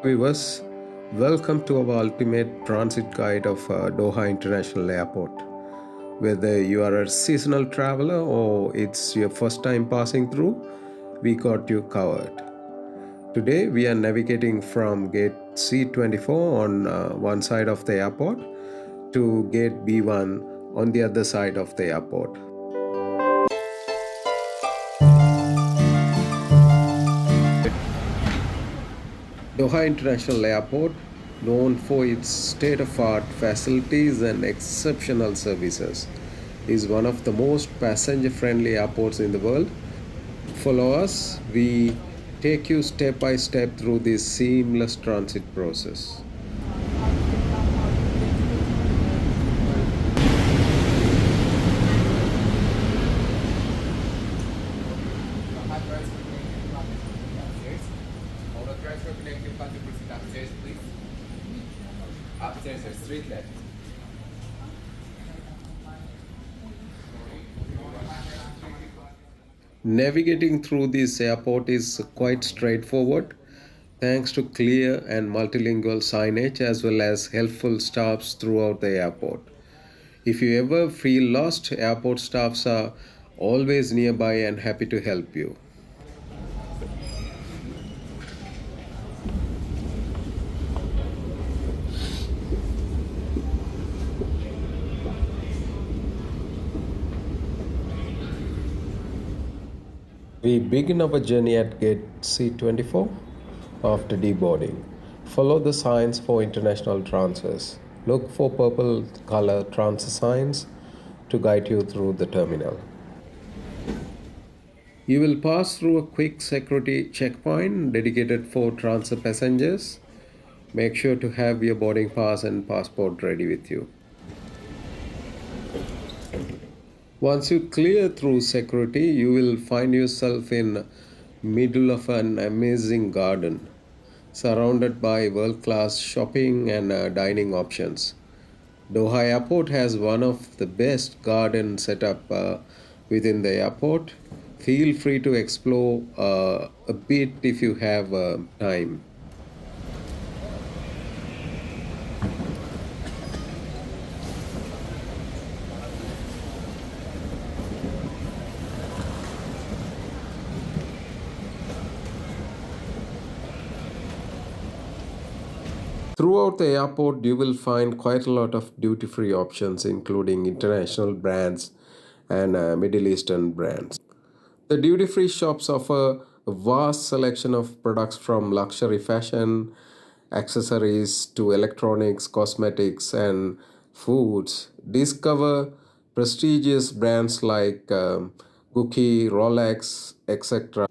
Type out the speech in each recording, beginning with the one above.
viewers. Welcome to our ultimate transit guide of Doha International Airport. Whether you are a seasonal traveler or it's your first time passing through, we got you covered. Today we are navigating from gate C24 on one side of the airport to gate B1 on the other side of the airport. Doha International Airport, known for its state-of-art facilities and exceptional services, is one of the most passenger-friendly airports in the world. Follow us, we take you step by step through this seamless transit process. Upstairs or street left. Navigating through this airport is quite straightforward thanks to clear and multilingual signage as well as helpful staffs throughout the airport. If you ever feel lost, airport staffs are always nearby and happy to help you. We begin our journey at gate C24 after deboarding. Follow the signs for international transfers. Look for purple color transfer signs to guide you through the terminal. You will pass through a quick security checkpoint dedicated for transfer passengers. Make sure to have your boarding pass and passport ready with you. Once you clear through security, you will find yourself in middle of an amazing garden, surrounded by world-class shopping and dining options. Doha Airport has one of the best garden setup within the airport. Feel free to explore a bit if you have time. Throughout the airport, you will find quite a lot of duty-free options, including international brands and Middle Eastern brands. The duty-free shops offer a vast selection of products from luxury fashion, accessories to electronics, cosmetics, and foods. Discover prestigious brands like Gucci, Rolex, etc.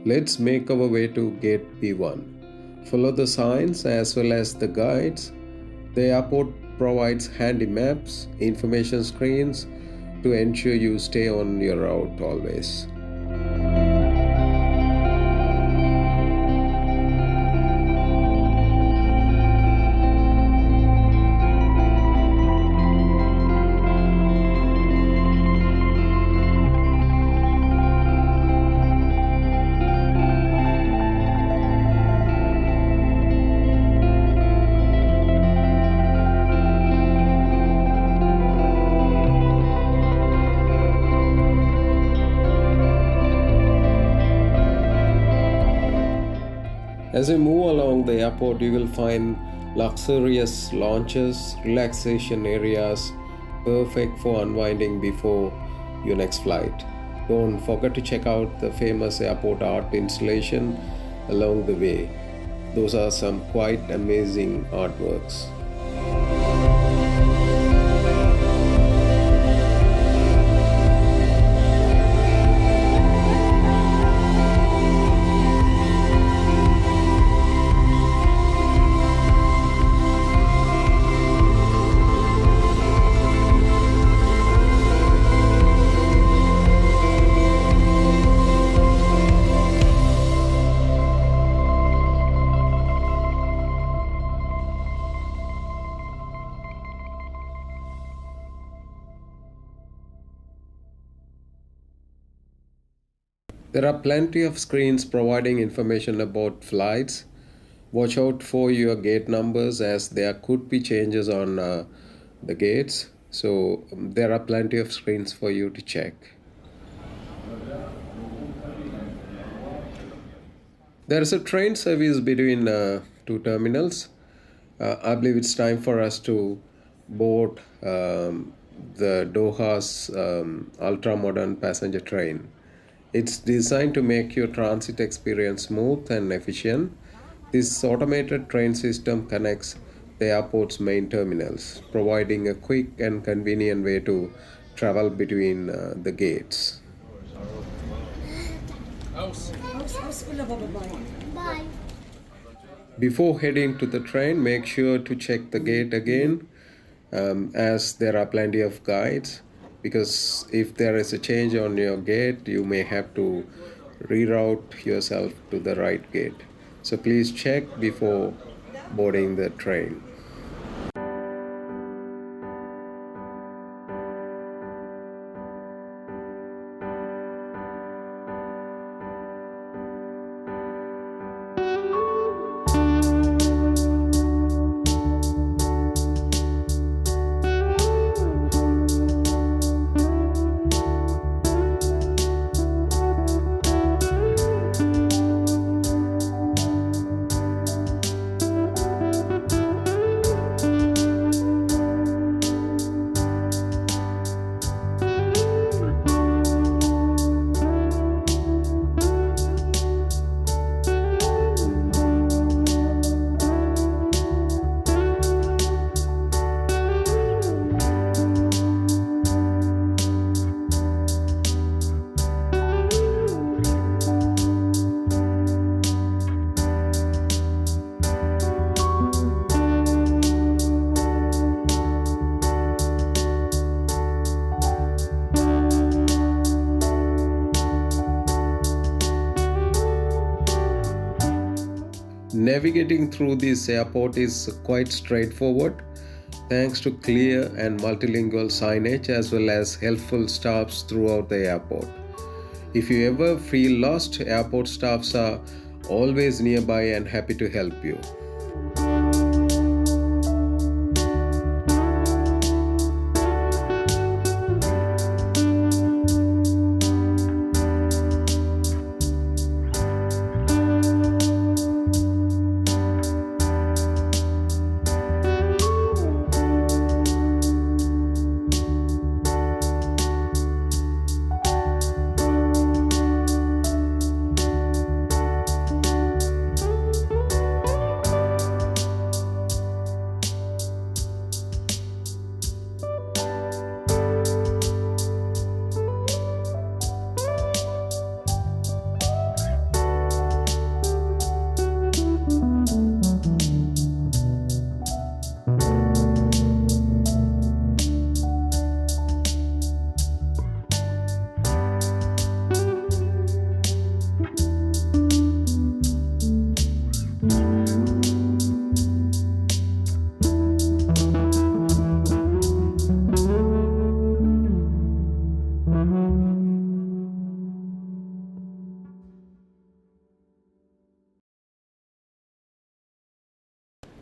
Let's make our way to gate B1. Follow the signs as well as the guides. The airport provides handy maps, information screens to ensure you stay on your route always. As you move along the airport, you will find luxurious lounges, relaxation areas, perfect for unwinding before your next flight. Don't forget to check out the famous airport art installation along the way. Those are some quite amazing artworks. There are plenty of screens providing information about flights. Watch out for your gate numbers as there could be changes on the gates. So there are plenty of screens for you to check. There is a train service between two terminals. I believe it's time for us to board the Doha's ultra modern passenger train. It's designed to make your transit experience smooth and efficient. This automated train system connects the airport's main terminals, providing a quick and convenient way to travel between the gates. Before heading to the train, make sure to check the gate again, as there are plenty of guides. Because if there is a change on your gate, you may have to reroute yourself to the right gate. So please check before boarding the train. Navigating through this airport is quite straightforward thanks to clear and multilingual signage as well as helpful staffs throughout the airport. If you ever feel lost, airport staffs are always nearby and happy to help you.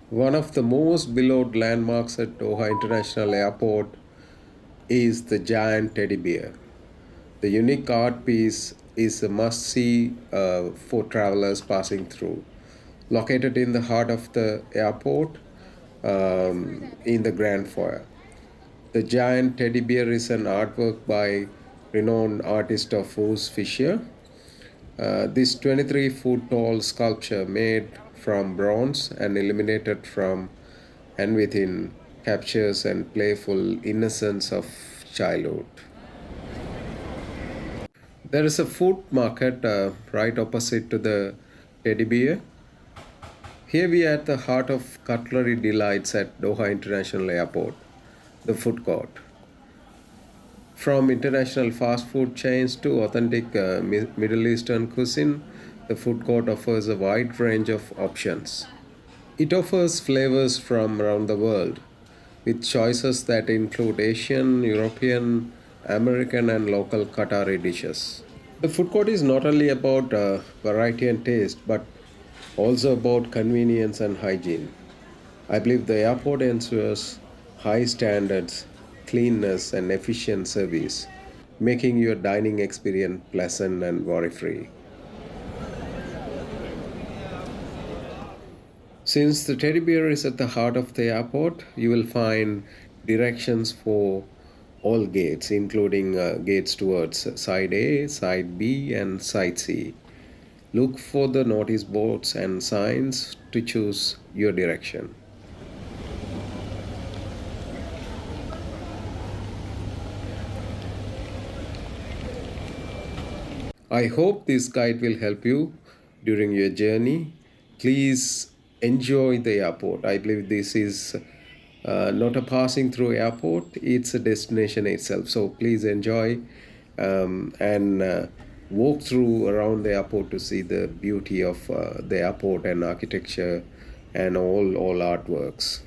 One of the most beloved landmarks at Doha International Airport is the giant teddy bear. The unique art piece is a must see for travelers passing through. Located in the heart of the airport, in the Grand Foyer. The giant teddy bear is an artwork by renowned artist of Urs Fischer. This 23-foot tall sculpture made from bronze and illuminated from and within captures and playful innocence of childhood. There is a food market right opposite to the teddy bear. Here we are at the heart of cutlery delights at Doha International Airport, the food court. From international fast food chains to authentic Middle Eastern cuisine, the food court offers a wide range of options. It offers flavors from around the world, with choices that include Asian, European, American, and local Qatari dishes. The food court is not only about variety and taste, but also about convenience and hygiene. I believe the airport ensures high standards, cleanness, and efficient service, making your dining experience pleasant and worry free. Since the teddy bear is at the heart of the airport, you will find directions for all gates, including gates towards side A, side B, and side C. Look for the notice boards and signs to choose your direction. I hope this guide will help you during your journey. Please enjoy the airport. I believe this is not a passing through airport, it's a destination itself. So please enjoy and walk through around the airport to see the beauty of the airport and architecture and all artworks.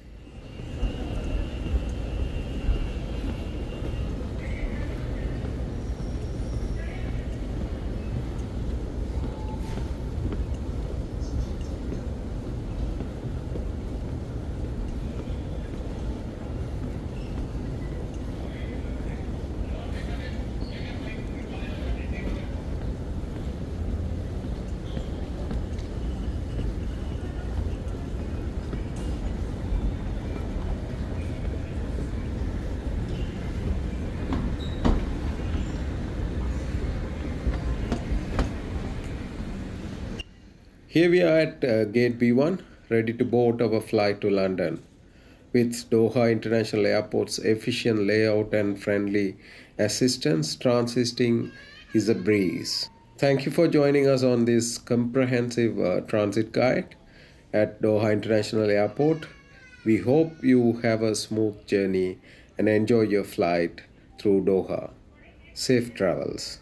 Here we are at gate B1, ready to board our flight to London. With Doha International Airport's efficient layout and friendly assistance, transiting is a breeze. Thank you for joining us on this comprehensive transit guide at Doha International Airport. We hope you have a smooth journey and enjoy your flight through Doha. Safe travels.